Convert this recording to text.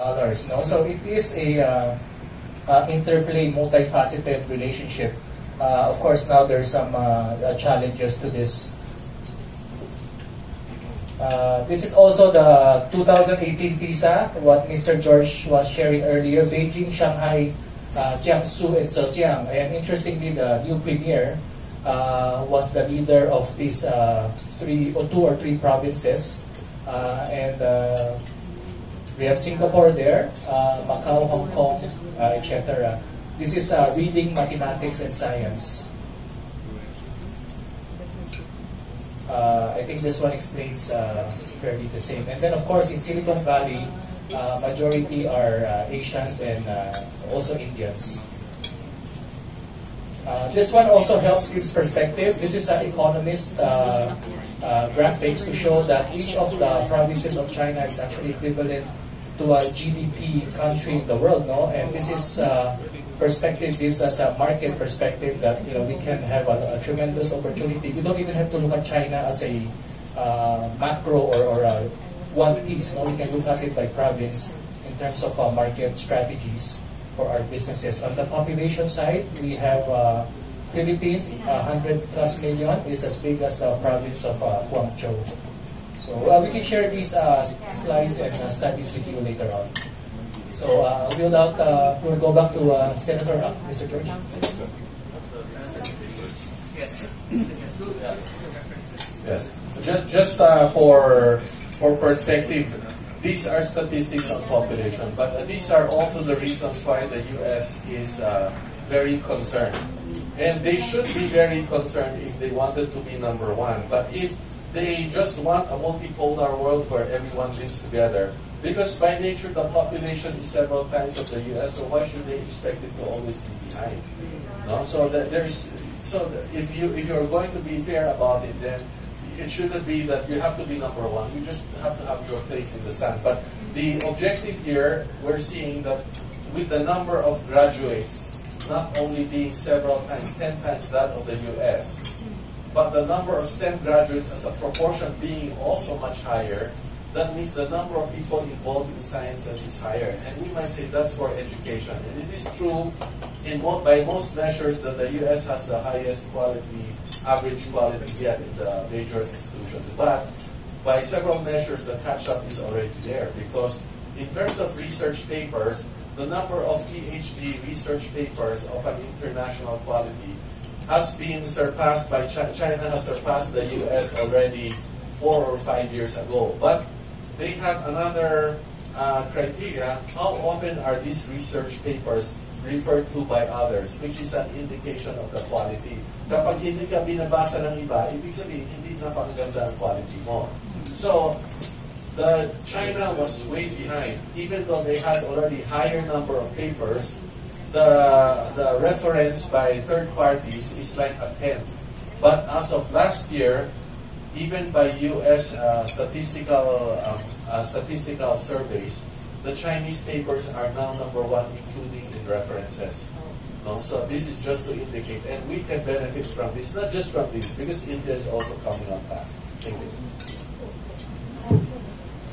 dollars. No? So it is a interplay, multifaceted relationship. Of course, now there's some challenges to this. This is also the 2018 PISA, what Mr. George was sharing earlier, Beijing, Shanghai, Jiangsu, and Zhejiang. And interestingly, the new premier was the leader of these two or three provinces. And we have Singapore there, Macau, Hong Kong, etc. This is reading, mathematics, and science. I think this one explains fairly the same. And then, of course, in Silicon Valley, majority are Asians and also Indians. This one also helps give perspective. This is an economist graphics to show that each of the provinces of China is actually equivalent to a GDP country in the world, no? And this is perspective gives us a market perspective that we can have a tremendous opportunity. We don't even have to look at China as a macro or a one piece. No? We can look at it by province in terms of market strategies for our businesses. On the population side, we have Philippines, 100+ million, is as big as the province of Guangzhou. So we can share these slides and studies with you later on. So we'll go back to Senator Mr. George. Yes. Yes. Just for perspective, these are statistics on population, but these are also the reasons why the U.S. is very concerned. And they should be very concerned if they wanted to be number one. But if they just want a multipolar world where everyone lives together, because by nature the population is several times of the U.S., so why should they expect it to always be behind? No? So if you're going to be fair about it, then it shouldn't be that you have to be number one. You just have to have your place in the stand. But the objective here, we're seeing that with the number of graduates not only being several times, 10 times that of the U.S., but the number of STEM graduates as a proportion being also much higher, that means the number of people involved in sciences is higher. And we might say that's for education. And it is true by most measures that the U.S. has the highest quality, average quality yet in the major institutions. But by several measures, the catch-up is already there, because in terms of research papers, the number of PhD research papers of an international quality has been surpassed by China has surpassed the U.S. already 4 or 5 years ago. But they have another criteria. How often are these research papers referred to by others, which is an indication of the quality. Kapag hindi ka binabasa ng iba, ibig sabihin, hindi napakaganda ang quality mo. So, China was way behind. Even though they had already higher number of papers, the reference by third parties is like a 10th. But as of last year, even by U.S. statistical surveys, the Chinese papers are now number one, including in references. No? So this is just to indicate, and we can benefit from this, not just from this, because India is also coming on fast. Thank you.